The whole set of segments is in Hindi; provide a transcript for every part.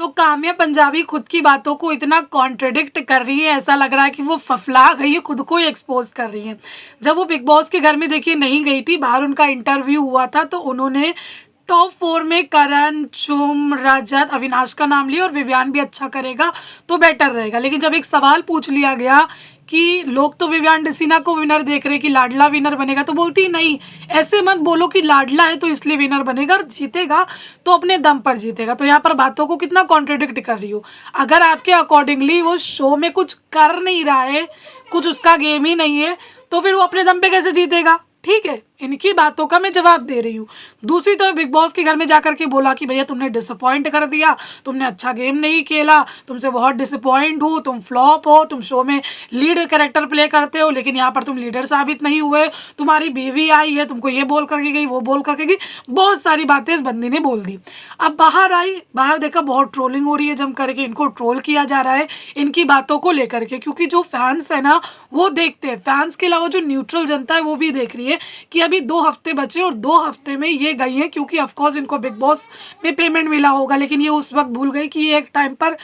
तो काम्या पंजाबी खुद की बातों को इतना कॉन्ट्रडिक्ट कर रही है, ऐसा लग रहा है कि वो फफला गई है, खुद को ही एक्सपोज कर रही है। जब वो बिग बॉस के घर में देखिए नहीं गई थी, बाहर उनका इंटरव्यू हुआ था, तो उन्होंने टॉप 4 में करण, चुम, रजत, अविनाश का नाम लिया और विवियान भी अच्छा करेगा तो बेटर रहेगा। लेकिन जब एक सवाल पूछ लिया गया कि लोग तो विवियान डिसीना को विनर देख रहे कि लाडला विनर बनेगा, तो बोलती नहीं, ऐसे मत बोलो कि लाडला है तो इसलिए विनर बनेगा, और जीतेगा तो अपने दम पर जीतेगा। तो यहाँ पर बातों को कितना कॉन्ट्रडिक्ट कर रही हो। अगर आपके अकॉर्डिंगली वो शो में कुछ कर नहीं रहा है, कुछ उसका गेम ही नहीं है, तो फिर वो अपने दम पे कैसे जीतेगा? ठीक है, इनकी बातों का मैं जवाब दे रही हूँ। दूसरी तरफ बिग बॉस के घर में जाकर के बोला कि भैया तुमने डिसअपॉइंट कर दिया, तुमने अच्छा गेम नहीं खेला, तुमसे बहुत डिसअपॉइंट हो, तुम फ्लॉप हो, तुम शो में लीड कैरेक्टर प्ले करते हो लेकिन यहाँ पर तुम लीडर साबित नहीं हुए, तुम्हारी बीवी आई है, तुमको ये बोल करके गई, वो बोल करके गई, बहुत सारी बातें इस बंदी ने बोल दी। अब बाहर आई, बाहर देखा बहुत ट्रोलिंग हो रही है, जम करके इनको ट्रोल किया जा रहा है इनकी बातों को लेकर के, क्योंकि जो फैंस है ना वो देखते हैं, फैंस के अलावा जो न्यूट्रल जनता है वो भी देख रही है कि अभी 2 हफ्ते बचे और 2 हफ्ते में ये गई हैं, क्योंकि ऑफकोर्स इनको बिग बॉस में पेमेंट मिला होगा, लेकिन ये उस वक्त भूल गई कि ये एक टाइम पर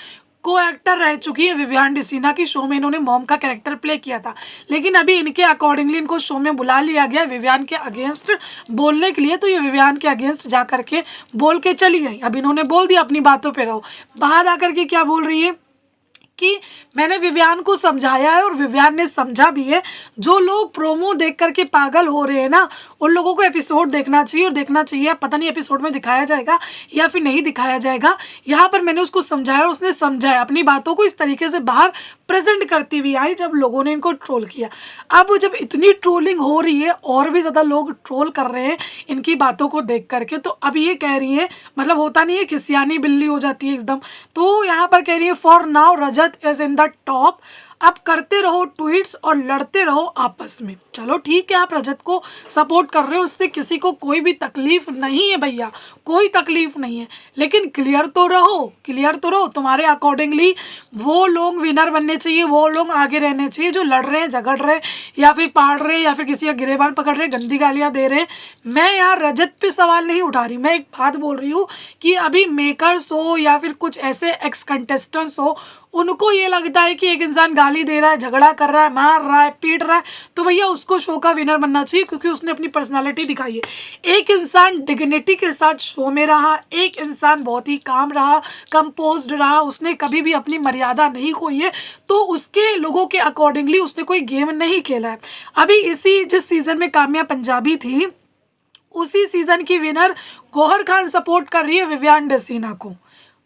को एक्टर रह चुकी है विवियान डिसीना की। शो में इन्होंने मॉम का कैरेक्टर प्ले किया था, लेकिन अभी इनके अकॉर्डिंगली इनको शो में बुला लिया गया विवियान के अगेंस्ट बोलने के लिए, तो ये विवियान के अगेंस्ट जा करके बोल के चली गई। अब इन्होंने बोल दिया अपनी बातों पे रहो। बाहर आकर के क्या बोल रही है कि मैंने विवियान को समझाया है और विवियान ने समझा भी है। जो लोग प्रोमो देख करके पागल हो रहे हैं ना, उन लोगों को एपिसोड देखना चाहिए, और देखना चाहिए, पता नहीं एपिसोड में दिखाया जाएगा या फिर नहीं दिखाया जाएगा। यहाँ पर मैंने उसको समझाया और उसने समझाया, अपनी बातों को इस तरीके से बाहर प्रेजेंट करती हुई आई जब लोगों ने इनको ट्रोल किया। अब जब इतनी ट्रोलिंग हो रही है और भी ज़्यादा लोग ट्रोल कर रहे हैं इनकी बातों को देख करके, तो अब ये कह रही है, मतलब होता नहीं है किसियानी बिल्ली हो जाती है एकदम, तो यहाँ पर कह रही है for now Rajat is in the top, अब करते रहो ट्वीट्स और लड़ते रहो आपस में। चलो ठीक है, आप रजत को सपोर्ट कर रहे हो, उससे किसी को कोई भी तकलीफ नहीं है भैया, कोई तकलीफ नहीं है, लेकिन क्लियर तो रहो, क्लियर तो रहो। तुम्हारे अकॉर्डिंगली वो लोग विनर बनने चाहिए, वो लोग आगे रहने चाहिए जो लड़ रहे हैं, झगड़ रहे हैं, या फिर पाड़ रहे हैं, या फिर किसी का गिरेबान पकड़ रहे हैं, गंदी गालियाँ दे रहे हैं। मैं यहाँ रजत पे सवाल नहीं उठा रही, मैं एक बात बोल रही हूँ कि अभी मेकर्स हो या फिर कुछ ऐसे एक्स कंटेस्टेंट्स हो, उनको ये लगता है कि एक इंसान गाली दे रहा है, झगड़ा कर रहा है, मार रहा है, पीट रहा है, तो भैया उसको शो का विनर बनना चाहिए, क्योंकि उसने अपनी पर्सनालिटी दिखाई है। एक इंसान डिग्निटी के साथ शो में रहा, एक इंसान बहुत ही काम रहा, कंपोज्ड रहा, उसने कभी भी अपनी मर्यादा नहीं खोई है, तो उसके लोगों के अकॉर्डिंगली उसने कोई गेम नहीं खेला है। अभी इसी जिस सीजन में काम्या पंजाबी थी, उसी सीजन की विनर गौहर खान सपोर्ट कर रही है विवियान डिसीना को,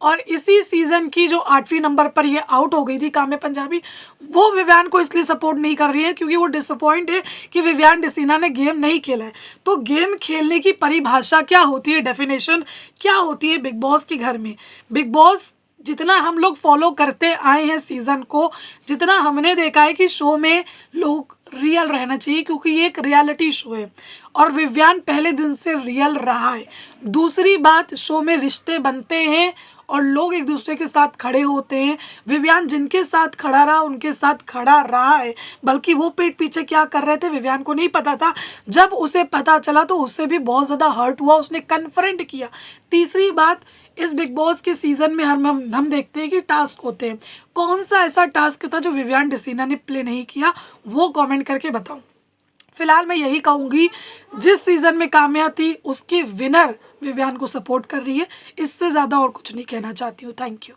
और इसी सीजन की जो 8वीं नंबर पर ये आउट हो गई थी काम्या पंजाबी, वो विवियान को इसलिए सपोर्ट नहीं कर रही है क्योंकि वो डिसअपॉइंट है कि विवियान डिसीना ने गेम नहीं खेला है। तो गेम खेलने की परिभाषा क्या होती है, डेफिनेशन क्या होती है बिग बॉस के घर में? बिग बॉस जितना हम लोग फॉलो करते आए हैं सीज़न को, जितना हमने देखा है कि शो में लोग रियल रहना चाहिए, क्योंकि ये एक रियलिटी शो है और विवियान पहले दिन से रियल रहा है। दूसरी बात, शो में रिश्ते बनते हैं और लोग एक दूसरे के साथ खड़े होते हैं। विवियान जिनके साथ खड़ा रहा उनके साथ खड़ा रहा है, बल्कि वो पीठ पीछे क्या कर रहे थे विवियान को नहीं पता था। जब उसे पता चला तो उससे भी बहुत ज़्यादा हर्ट हुआ, उसने कन्फ्रंट किया। तीसरी बात, इस बिग बॉस के सीज़न में हम देखते हैं कि टास्क होते हैं। कौन सा ऐसा टास्क था जो विवियान डिसीना ने प्ले नहीं किया, वो कमेंट करके बताओ। फिलहाल मैं यही कहूँगी, जिस सीज़न में काम्या थी उसकी विनर विवियान को सपोर्ट कर रही है, इससे ज़्यादा और कुछ नहीं कहना चाहती हूँ। Thank you.